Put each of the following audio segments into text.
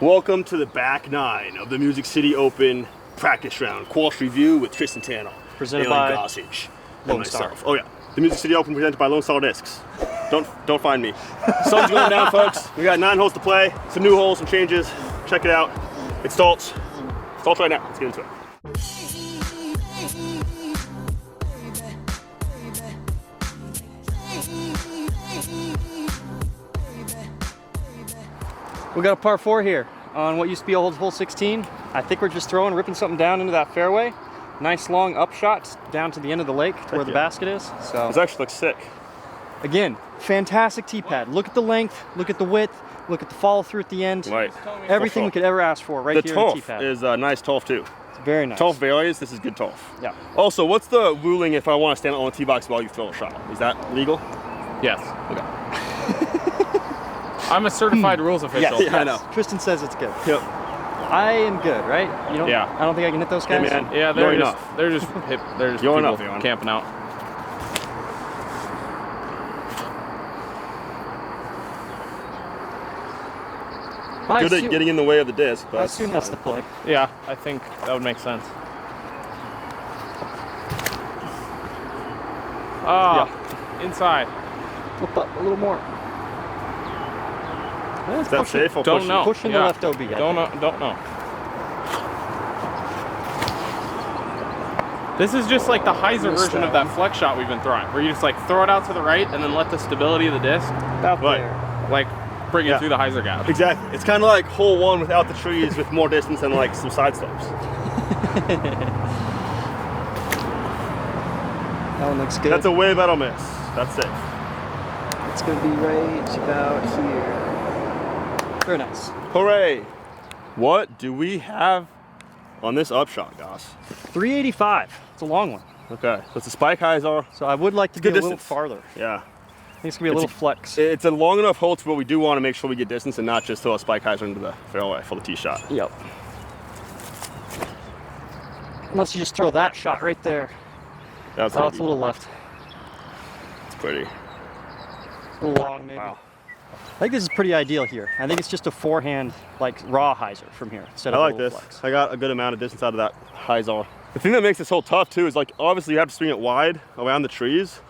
Welcome to the back nine of the Music City Open practice round. Qualsh review with Tristan Tannell. Presented by Gossage, Lone Star. Oh yeah, the Music City Open presented by Lone Star Discs. Don't find me. Sun's going down, folks. We got 9 holes to play. Some new holes, some changes. Check it out. It starts right now. Let's get into it. We got a par 4 here on what used to be hole 16. I think we're just ripping something down into that fairway. Nice long upshot down to the end of the lake to where the basket is. So This actually looks sick. again, fantastic tee pad. Look at the length, look at the width, look at the follow through at the end. Right. Everything we could ever ask for right here in the tee The pad. turf is nice turf too. It's very nice. Turf varies. This is good turf. Yeah. Also, what's the ruling if I want to stand on the tee box while you throw a shot? Is that legal? Yes. Okay. I'm a certified rules official. Yeah, I know. Tristan says it's good. Yep. I am good, right? You don't, Yeah. I don't think I can hit those guys. man. Yeah, You're they're enough. just You're people enough, Aaron. camping out. I Good assume, at getting in the way of the disc, I but assume that's the play. Yeah, I think that would make sense. Inside. Flip up a little more. Yeah, is that safe or Don't pushing? know. Pushing the left OB. I Don't think. know. Don't know. This is just like the Heiser version of that flex shot we've been throwing, where you just like throw it out to the right and then let the stability of the disc About Right. there. like bring it Yeah. through the Heiser gap. Exactly. It's kind of like hole 1 without the trees with more distance and like some side slopes. That one looks good. That's a way better miss. That's safe. It's going to be right about here. Very nice. Hooray! What do we have on this upshot, guys? 385. It's a long one. Okay, so it's a spike Heiser. So I would like to Good get a little distance. farther. Yeah. I think it's going to be a little flex. It's a long enough hole to where we do want to make sure we get distance and not just throw a spike Heiser into the fairway for the tee shot. Yep. Unless you just throw that shot right there. That's Oh, it's a little left. It's pretty. A little long, maybe. Wow. I think this is pretty ideal here. I think it's just a forehand, like raw Heiser from here instead I of like a little this. flex. I got a good amount of distance out of that Heiser. The thing that makes this hole tough too is like obviously you have to swing it wide around the trees.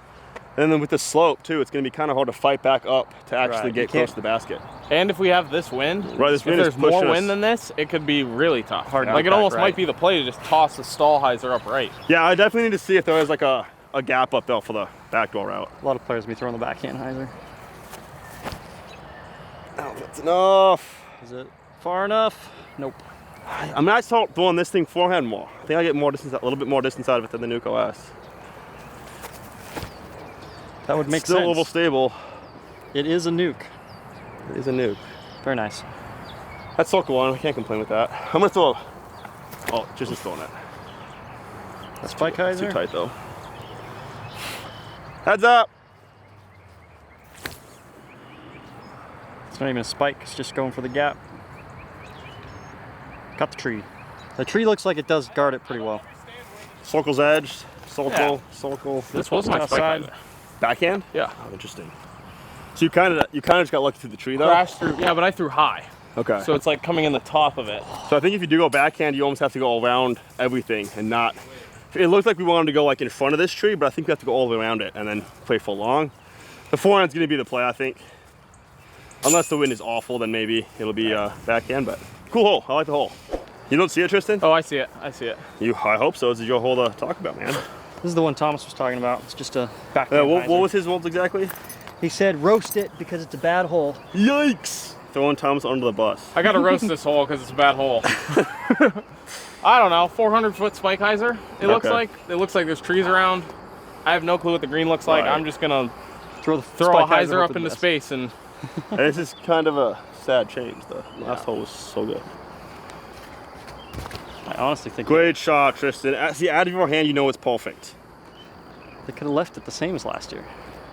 And then with the slope too, it's going to be kind of hard to fight back up to actually Right, get you close can't- to the basket. And if we have this wind, Right, this if wind is there's more pushing us. wind than this, it could be really tough. Hard to like get it back almost right. might be the play to just toss the stall Heiser up right. Yeah, I definitely need to see if there is like a gap up there for the backdoor route. A lot of players be throwing the backhand Heiser. Oh, that's enough. Is it far enough? Nope. I mean, I start throwing this thing forehand more. I think I get more distance, a little bit more distance out of it than the NUKE OS. That would make Still sense. oval stable. It is a nuke. It is a NUKE. Very nice. That's circle 1. I can't complain with that. I'm gonna throw. Oh, just throwing it. That's Spike Too Heiser. tight though. Heads up. It's not even a spike. It's just going for the gap. Got the tree. The tree looks like it does guard it pretty well. Circle's edged. Circle. Circle. This was my spike outside. Heiser. Backhand. Yeah. Oh, interesting. So you kind of just got lucky through the tree though. Crashed through. Yeah, but I threw high. Okay. So it's like coming in the top of it. So I think if you do go backhand, you almost have to go around everything and not. It looked like we wanted to go like in front of this tree, but I think we have to go all the way around it and then play full long. The forehand's going to be the play, I think. Unless the wind is awful, then maybe it'll be backhand. But cool hole. I like the hole. You don't see it, Tristan? Oh, I see it. I see it. I hope so. This is your hole to talk about, man. This is the one Thomas was talking about. It's just a backhand What Heiser. was his words exactly? He said roast it because it's a bad hole. Yikes! Throwing Thomas under the bus. I gotta roast this hole because it's a bad hole. I don't know, 400-foot spike Heiser. It looks Okay. like there's trees around. I have no clue what the green looks like. Right. I'm just gonna Throw throw a Spike Heiser hope up to into the best. space and And this is kind of a sad change. The last hole was so good. I honestly think Great shot, Tristan. See, out of your hand, you know it's perfect. they could have left it the same as last year,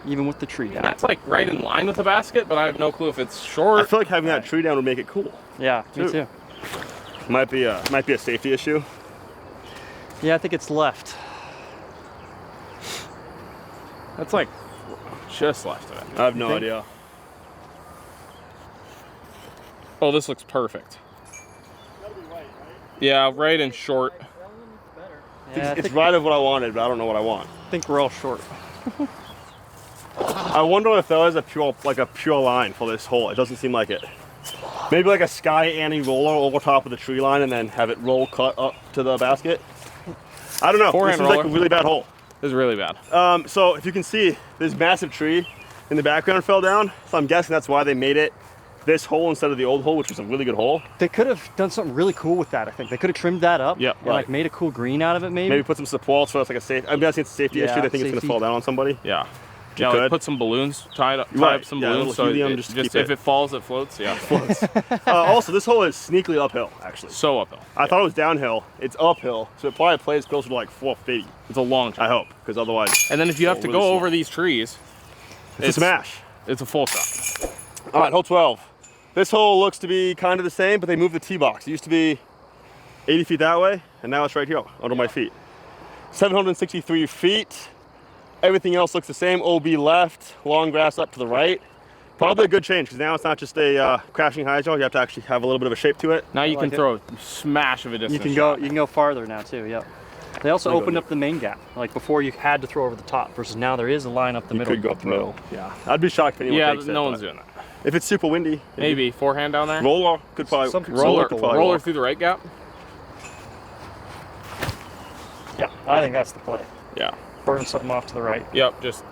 even with the tree down. that's like right in line with the basket, but I have no clue if it's short. I feel like having that tree down would make it cool. Yeah, me Dude. too. Might be a safety issue. Yeah, I think it's left. That's like just left of it. I have no think? idea. Oh, this looks perfect. Yeah, right and short. Yeah, It's right of what I wanted, but I don't know what I want. I think we're all short. I wonder if there is a pure line for this hole. It doesn't seem like it. Maybe like a sky Annie roller over top of the tree line and then have it roll cut up to the basket. I don't know. Forehand This is like roller. a really bad hole. This is really bad. So if you can see, this massive tree in the background fell down. So I'm guessing that's why they made it this hole instead of the old hole, which was a really good hole. They could have done something really cool with that, I think. They could have trimmed that up Yep, and like made a cool green out of it maybe. Maybe put some supports so it's like a safe. I'm guessing it's a safety issue. They think it's going to fall down on somebody. Yeah. You Yeah, like could. put some balloons, tie up some Yeah, a balloons little so helium, it, just just keep if it- it falls, it floats. Yeah. Also, this hole is sneakily uphill, actually. So uphill. I thought it was downhill. It's uphill, so it probably plays closer to like 450. It's a long shot. I hope, because otherwise, And then if you have to really go slow. over these trees, it's a smash. It's a full shot. All right, hole 12. This hole looks to be kind of the same, but they moved the tee box. It used to be 80 feet that way, and now it's right here under my feet. 763 feet. Everything else looks the same. OB left, long grass up to the right. Probably a good change, because now it's not just a crashing hydro. You have to actually have a little bit of a shape to it. Now you like can it. throw a smash of a distance You can shot. go farther now too, yep. They also I'll go opened there. up the main gap. Like before you had to throw over the top versus now there is a line up the You middle. could go up the middle. Yeah, I'd be shocked if anyone Yeah, takes it. no one's but doing that. If it's super windy, Maybe forehand down there. roller could probably Roller, could probably roller work. through the right gap. Yeah, I think that's the play. Yeah. Burn something off to the right. Yep. Just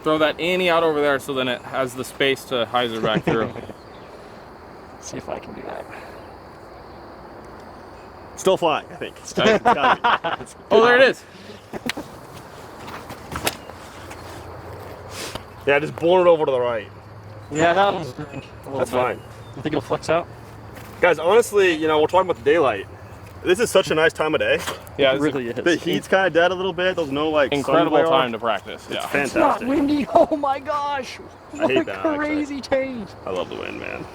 throw that Annie out over there so then it has the space to hyzer back through. See if I can do that. Still flying, I think. It's gotta be. Oh, there it is. Yeah, just blown it over to the right. Yeah, that one's a little That's bit. fine. You think it'll flex out? Guys, honestly, you know, we're talking about the daylight. This is such a nice time of day. Yeah, It it's really is. The heat's kind of dead a little bit. There's no like incredible sun glare time on. to practice. Yeah. It's not Fantastic. windy. Oh my gosh. I What hate a that, actually. crazy change. I love the wind, man.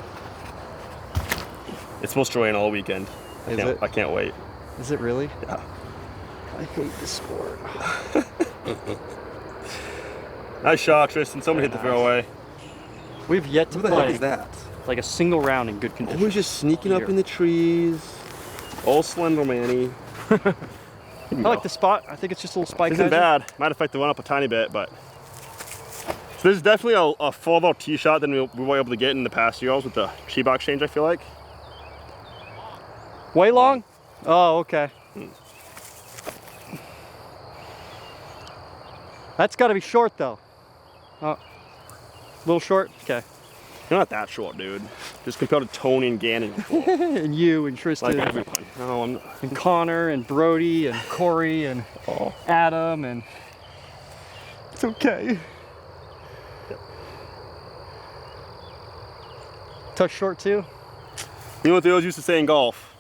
It's supposed to rain all weekend. Is it? I can't wait. Is it really? Yeah. I hate this sport. Nice shot, Tristan. Somebody hit the fairway. We've yet to Who the heck play is that? like a single round in good condition. Always just sneaking up in the trees. All slender manny. I like the spot. I think it's just a little spike. Isn't hyzer. bad. Might affect the run up a tiny bit, but. So this is definitely a further tee shot than we were able to get in the past years with the tee box change, I feel like. Way long? Oh, okay. That's got to be short though. Oh, a little short. Okay. You're not that short, dude. Just compared to Tony and Gannon before. And you and Tristan Like everyone. No, I'm not. and Connor and Brody and Corey and Adam and It's okay. touch short too. You know what they always used to say in golf?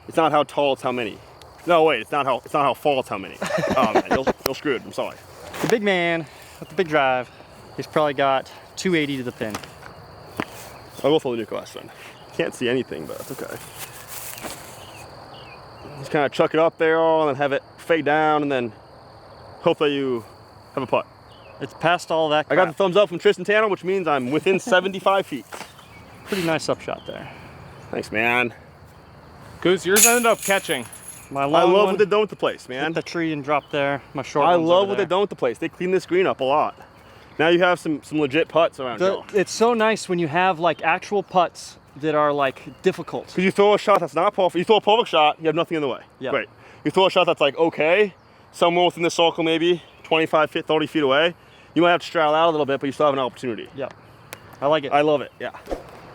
It's not how tall, it's how many. No, wait, it's not how far, it's how many. Oh man, you're screwed. I'm sorry. The big man with the big drive, he's probably got 280 to the pin. I'll go for the NUKE last one. Can't see anything, but that's okay. Just kind of chuck it up there and then have it fade down and then hope that you have a putt. It's past all that I got crap. the thumbs up from Tristan Tanner, which means I'm within 75 feet. Pretty nice upshot there. Thanks, man. Goose, yours ended up catching. My I long love one what they've done with the place, man. hit the tree and dropped there. My short I one's love over what there. they've done with the place. They cleaned this green up a lot. Now you have some legit putts around here. It's so nice when you have like actual putts that are like difficult. Because you throw a shot that's not perfect. You throw a perfect shot, you have nothing in the way. Yeah. Great. You throw a shot that's like okay, somewhere within the circle maybe 25 feet, 30 feet away. You might have to straddle out a little bit, but you still have an opportunity. Yep. I like it. I love it, yeah.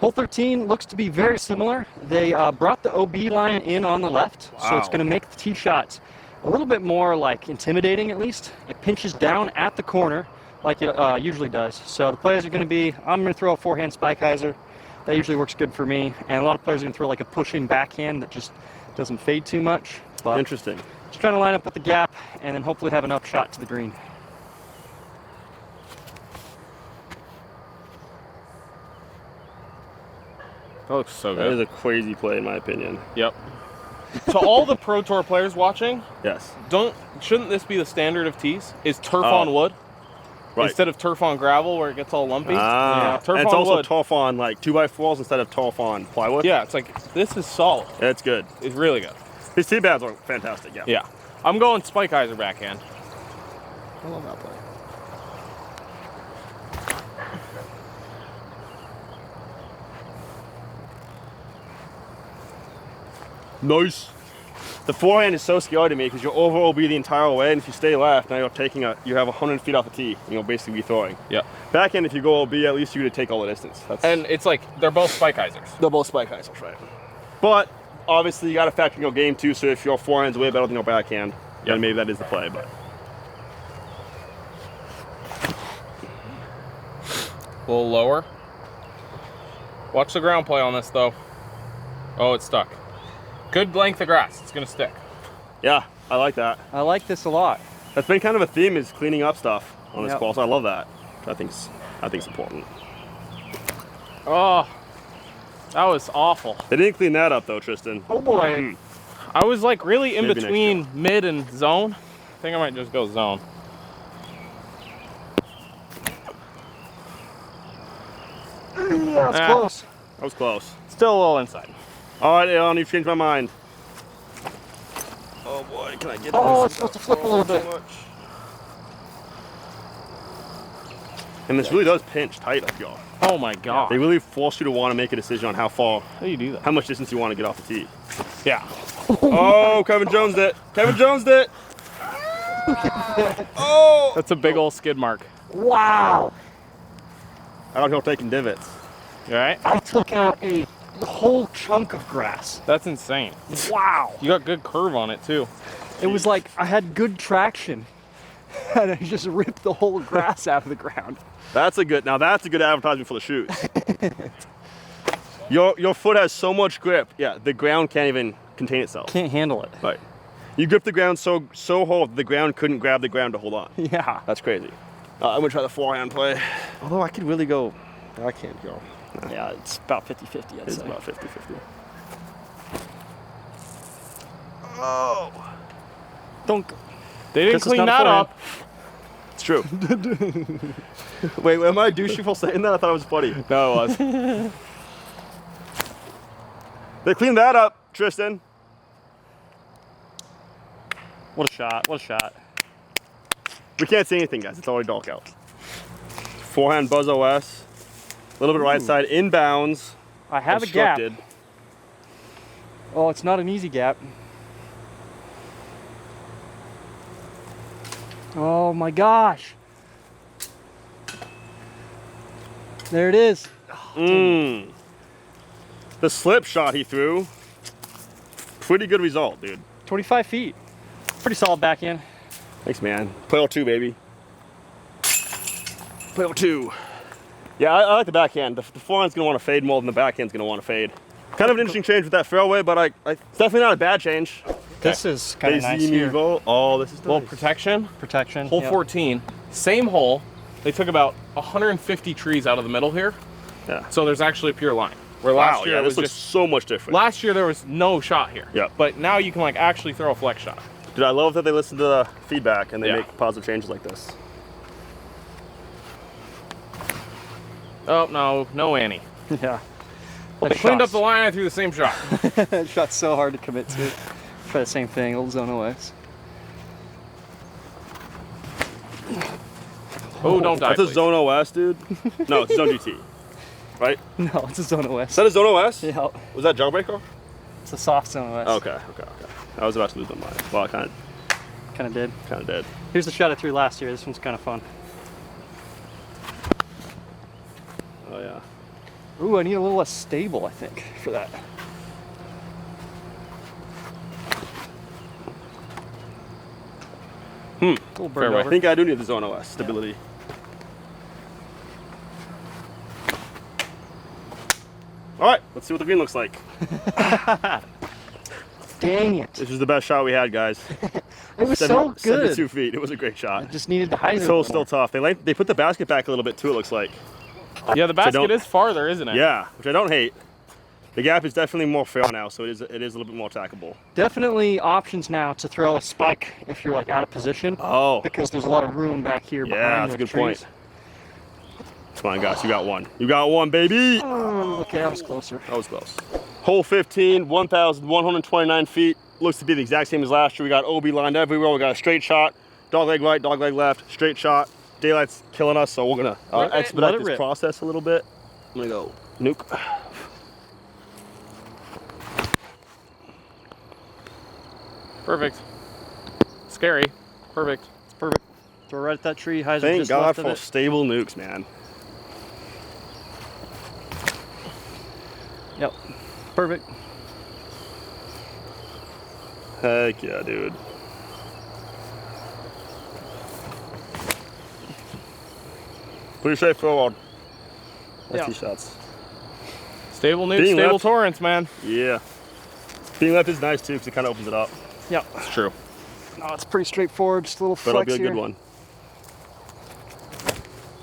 Hole 13 looks to be very similar. They brought the OB line in on the left, so it's Wow. going to make the tee shots a little bit more like intimidating at least. It pinches down at the corner like it usually does. So the plays are going to be, I'm going to throw a forehand spike hyzer. That usually works good for me. And a lot of players are going to throw like a pushing backhand that just doesn't fade too much. But Interesting. just trying to line up with the gap and then hopefully have an upshot to the green. That looks so That is good. a crazy play in my opinion. Yep. To all the Pro Tour players watching, Yes. shouldn't this be the standard of tees? Is turf Oh. on wood? Right. instead of turf on gravel where it gets all lumpy. Ah, turf and it's on also wood. turf on like 2x4s instead of turf on plywood. Yeah, it's like, this is solid. It's good. It's really good. His T-bands are fantastic, yeah. Yeah. I'm going Spikeiser backhand. I love that play. Nice. The forehand is so scary to me because your overall will be the entire way, and if you stay left, now you have 100 feet off the tee, and you'll basically be throwing. Yeah. Backhand, if you go OB, at least you're gonna take all the distance. And it's like, they're both Spikeisers. they're both Spikeisers, right? But obviously, you got to factor in your game too. So if your forehand's way better than your backhand, then maybe that is the play. But A little lower. Watch the ground play on this though. Oh, it's stuck. Good length of grass. It's gonna stick. yeah, I like that. I like this a lot. That's been kind of a theme, is cleaning up stuff on this Yep. course. I love that. I think's important. Oh, that was awful. They didn't clean that up though, Tristan. Oh boy. I was like really in Maybe next between mid and zone. I think I might just go zone. Yeah, it's Ah. close. That was close. Still a little inside. All right, Alan, you've changed my mind. Oh boy, can I get Oh, this? it's supposed to flip a little bit. Too much. And this really does pinch tight up y'all. Oh my god. They really force you to want to make a decision on How do you do that? how much distance you want to get off the tee. Yeah. Oh, Kevin Jones did. Kevin Jones did. Oh! That's a big old skid mark. Wow. Out here taking divots. You alright? I took out a whole chunk of grass. That's insane. Wow. You got good curve on it too. It was like I had good traction. And I just ripped the whole grass out of the ground. That's a good advertisement for the shoes. Your foot has so much grip. Yeah, the ground can't even contain itself. Can't handle it. Right. You grip the ground so hard the ground couldn't grab the ground to hold on. Yeah. That's crazy. I'm gonna try the forehand play. Although I could really go, I can't go. Yeah, it's about 50-50, I'd It's say. about 50-50. Oh. Don't go. They didn't This is clean not a that forehand. up. It's true. Wait, am I douchey for saying that? I thought it was funny. No, it was. They cleaned that up, Tristan. What a shot. What a shot. We can't see anything, guys. It's already dark out. Forehand Buzz OS. A little bit right side, inbounds. I have a gap. obstructed. Oh, it's not an easy gap. Oh my gosh. There it is. The slip shot he threw. Pretty good result, dude. 25 feet. Pretty solid backhand. Thanks, man. Play 2, baby. Play 2. Yeah, I like the backhand. The forehand's gonna want to fade more than the backhand's gonna want to fade. Kind of an interesting change with that fairway, but it's definitely not a bad change. This is kind of They nice see me here. go. Oh, this is nice. Well, protection. Protection. Hole yep. 14, same hole. They took about 150 trees out of the middle here, Yeah. so there's actually a pure line. Where Wow, last year yeah, it this was looks just so much different. last year there was no shot here. Yeah. But now you can like actually throw a flex shot. Dude, I love that they listen to the feedback and they Yeah. make positive changes like this. Oh no Annie. Yeah. Well, they cleaned up the line. I threw the same shot. That shot's so hard to commit to. Try the same thing, old zone OS. Oh, don't die. That's a please. Zone OS, dude. No, it's Zone GT. Right? No, it's a zone OS. Is that a Zone OS? Yeah, Was that Jailbreaker? it's a soft zone OS. Okay. I was about to lose my mind. Well, I kind Kind of did. of did. Here's the shot I threw last year. This one's kind of fun. Oh, yeah. Ooh, I need a little less stable, I think, for that. Little bird Fairway. I over. think I do need the Zone OS stability. All right, let's see what the green looks like. Dang it. This was the best shot we had, guys. It was so good. 72 feet. It was a great I shot. just needed the hyzer. So still tough. They put the basket back a little bit too, it looks like. Yeah, the basket don't- is farther, isn't it? Yeah, which I don't hate. The gap is definitely more fair now, so it is a little bit more attackable. Definitely options now to throw a spike if you're like out of position. Oh. Because there's a lot of room back here Yeah, behind that's a the good trees. point. Come on, guys, you got one. You got one, baby. Oh, okay, that was closer. That was close. Hole 15, 1,129 feet. Looks to be the exact same as last year. We got OB lined everywhere. We got a straight shot, dog leg right, dog leg left, straight shot. Daylight's killing us, so we're gonna expedite this process a little bit. I'm gonna go nuke. Perfect. Scary. Perfect. It's perfect. Throw right at that tree. Heiser Thank just God left of for it. stable nukes, man. Yep. Perfect. Heck yeah, dude. Pretty straightforward. That's Yeah. 2 shots. Stable nuke, Being stable left- torrents, man. Yeah. Being left is nice too, because it kind of opens it up. Yep. It's true. No, it's pretty straightforward. Just a little But it'll flex be a here. good one.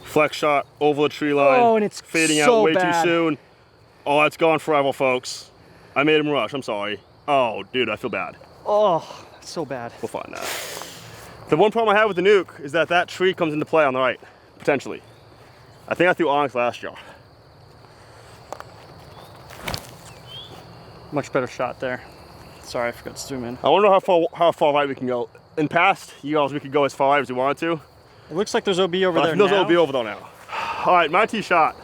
Flex shot over the tree line. Oh, and it's fading so out way bad. too soon. Oh, it's gone forever, folks. I made him rush. I'm sorry. Oh, dude, I feel bad. Oh, that's so bad. We'll find that. The one problem I have with the nuke is that tree comes into play on the right, potentially. I think I threw onyx last year. Much better shot there. Sorry, I forgot to zoom in. I wonder how far right we can go. In past years, we could go as far right as we wanted to. It looks like there's OB over there There's now. OB over there now. All right, my tee shot.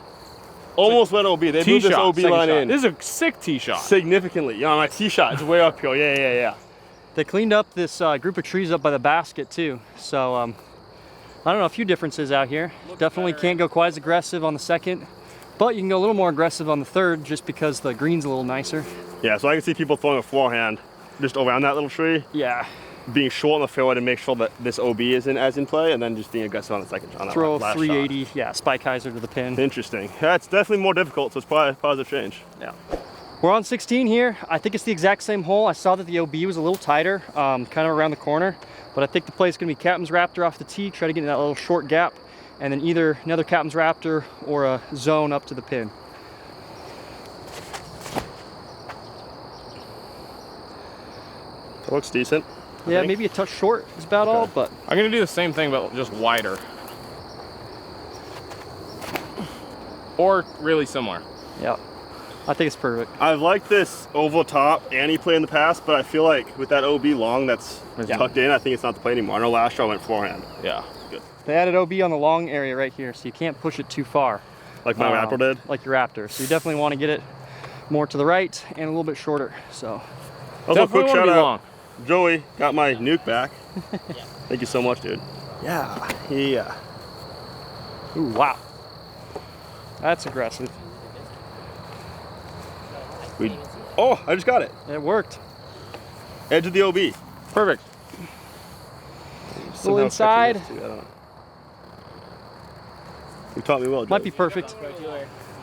Almost went OB. They moved this OB line in. This is a sick tee shot. Significantly. Yeah, my tee shot is way up here. Yeah. They cleaned up this group of trees up by the basket too. So I don't know, a few differences out here. Definitely can't go quite as aggressive on the second, but you can go a little more aggressive on the third just because the green's a little nicer. Yeah, so I can see people throwing a forehand just around that little tree, Yeah. being short on the fairway to make sure that this OB isn't as in play, and then just being aggressive on the second on that Throw last 380, yeah, spike hyzer to the pin. shot. Interesting. Yeah, it's definitely more difficult, so it's probably a positive change. Yeah. We're on 16 here. I think it's the exact same hole. I saw that the OB was a little tighter, kind of around the corner, but I think the play is going to be Captain's Raptor off the tee, try to get in that little short gap, and then either another Captain's Raptor or a zone up to the pin. It looks decent. Yeah, maybe a touch short is about all, but I'm gonna do the same thing, but just wider. Or really similar. yeah, I think it's perfect. I've liked this oval top Annie play in the past, but I feel like with that OB long that's tucked in, I think it's not the play anymore. I know last year I went forehand. Yeah. Good. They added OB on the long area right here, so you can't push it too far. Like my Raptor did. Like your Raptor. So you definitely want to get it more to the right and a little bit shorter. So Also, a Definitely quick wanna shout be out. long. Joey got my nuke back. Thank you so much, dude. Yeah. ooh, wow, that's aggressive. Oh, I just got it. It worked. Edge of the OB. Perfect. Little inside. I don't know. You taught me well, Joey. Might be perfect.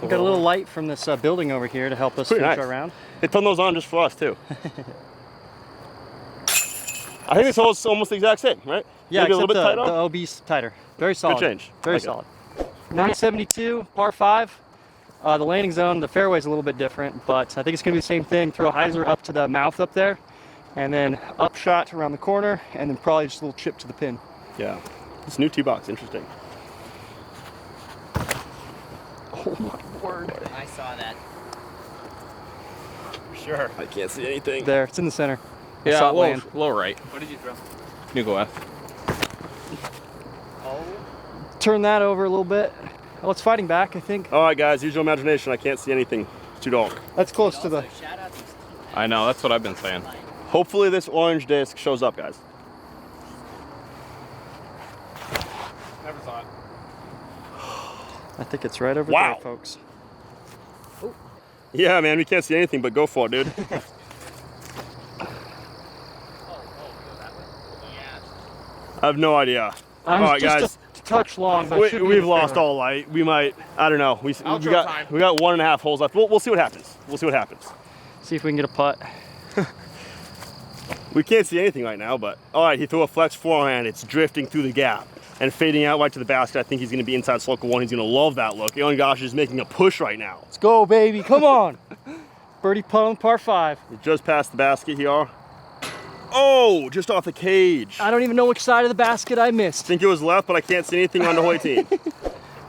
We got a little light from this building over here to help us Pretty finish nice. our round. They turned those on just for us, too. I think this hole's almost the exact same, right? Yeah, Maybe a little bit except tighter. the OB's tighter. Very solid. change. Very Like it. solid. 972, par 5. The landing zone, the fairway's a little bit different, but I think it's going to be the same thing. Throw a hyzer up to the mouth up there, and then up shot around the corner, and then probably just a little chip to the pin. Yeah. This new tee box, interesting. Oh my word. I saw that. Sure. I can't see anything. There, it's in the center. I Yeah, saw it land. low right. What did you throw? NUKE left. Oh. Turn that over a little bit. Oh, it's fighting back, I think. All right, guys, use your imagination. I can't see anything. It's too dark. That's close to the... Shout out to I know, that's what I've been saying. Hopefully this orange disc shows up, guys. Never saw it. I think it's right over Wow. there, folks. Yeah, man, we can't see anything, but go for it, dude. I have no idea. I All was right, just guys. a touch long, but it should be in We've the lost fairway. all light. We might, I don't know. We Outro got time. we got 1.5 holes left. We'll see what happens. We'll see what happens. See if we can get a putt. We can't see anything right now, but all right, he threw a flex forehand. It's drifting through the gap and fading out right to the basket. I think he's going to be inside circle 1. He's going to love that look. Gosh is making a push right now. Let's go, baby. Come on. birdie putt on par 5. We just passed the basket here. Oh, just off the cage. I don't even know which side of the basket I missed. I think it was left, but I can't see anything on the hole 18.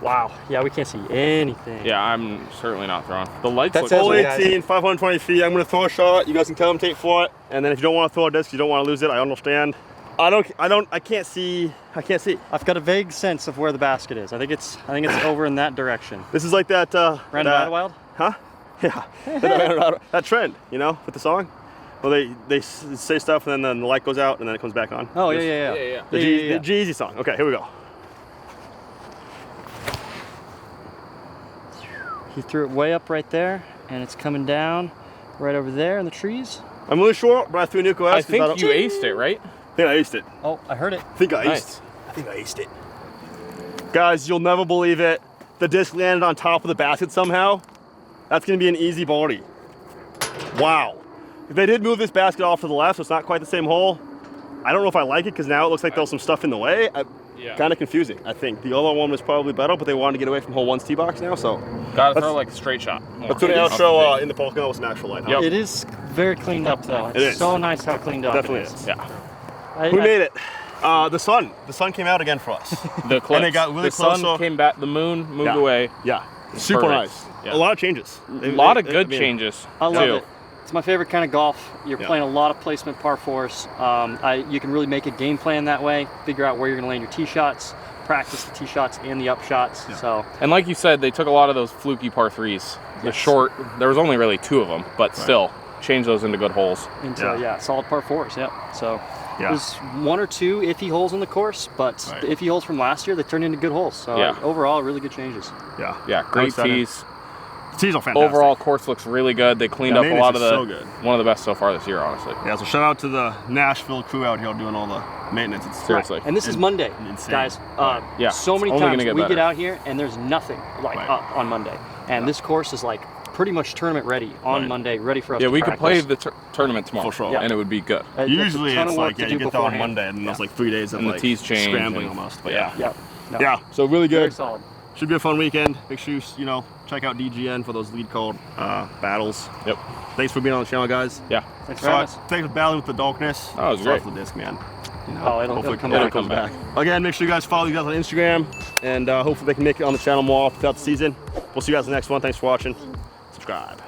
Wow. Yeah, we can't see anything. Yeah, I'm certainly not throwing. The lights That's look Hole it. 18, 520 feet. I'm gonna throw a shot. You guys can commentate for it. And then if you don't want to throw a disc, you don't want to lose it. I understand. I can't see. I've got a vague sense of where the basket is. I think it's over in that direction. This is like that. Random Idlewild? Huh? Yeah. that trend, you know, with the song. Well, they say stuff and then the light goes out and then it comes back on. Oh, This- yeah. The G-Eazy song. Okay, here we go. He threw it way up right there, and it's coming down right over there in the trees. I'm really short, but I threw a NUKE. I think you aced it, right? I think I aced it. Oh, I heard it. I think I Nice. aced it. Guys, you'll never believe it. The disc landed on top of the basket somehow. That's gonna be an easy birdie. Wow. If they did move this basket off to the left, so it's not quite the same hole, I don't know if I like it because now it looks like there's some stuff in the way. Yeah. Kind of confusing, I think. The other one was probably better, but they wanted to get away from hole 1's tee box now, so. Gotta throw like a straight shot. Let's do the outro in the Pocono with some actual light. Yep. It is very cleaned up, though. It's It is. so nice how cleaned up Definitely it is. is. Yeah. We made it. The sun came out again for us. The eclipse. And it got really the sun close. came back. The moon moved Yeah. away. Yeah, super Perfect. nice. Yeah. A lot of changes. A lot of good changes. I love too. it. It's my favorite kind of golf. You're Yeah. playing a lot of placement par 4s. You can really make a game plan that way, figure out where you're going to land your tee shots, practice the tee shots and the up shots. Yeah. So And like you said, they took a lot of those fluky par 3s. The Yes. short, there was only really 2 of them, but still, changed those into good holes. into solid par 4s. Yep. So Yeah. there's 1 or 2 iffy holes in the course, but Right. the iffy holes from last year they turned into good holes. So Yeah. overall, really good changes. Yeah. Yeah, great excited. tees. Tees are fantastic. Overall, course looks really good. They cleaned Yeah, up a lot of maintenance the, is so good. one of the best so far this year, honestly. Yeah, so shout out to the Nashville crew out here doing all the maintenance. It's Seriously. And this is Monday, insane. guys. Yeah, So many it's only times gonna get we better. get out here and there's nothing like Right. up on Monday, and this course is like pretty much tournament ready on Right. Monday, ready for us. Yeah, to we could play practice. the tournament tomorrow, For sure. Yeah. and it would be good. That's a Usually ton it's of work like, to yeah, do you get there on beforehand. Monday and then there's like 3 days of And the like tees change scrambling and- almost. But yeah. Yep. No. Yeah, so really Very good. solid. Should be a fun weekend. Make sure you check out DGN for those lead code battles. Yep. Thanks for being on the channel, guys. Yeah. Thanks for having us. Thanks for battling with the darkness. Oh, it was It's great. off the disc, man. You know, Oh, it'll hopefully come it'll back. come back. Again, make sure you guys follow you guys on Instagram, and hopefully they can make it on the channel more throughout the season. We'll see you guys in the next one. Thanks for watching. Subscribe.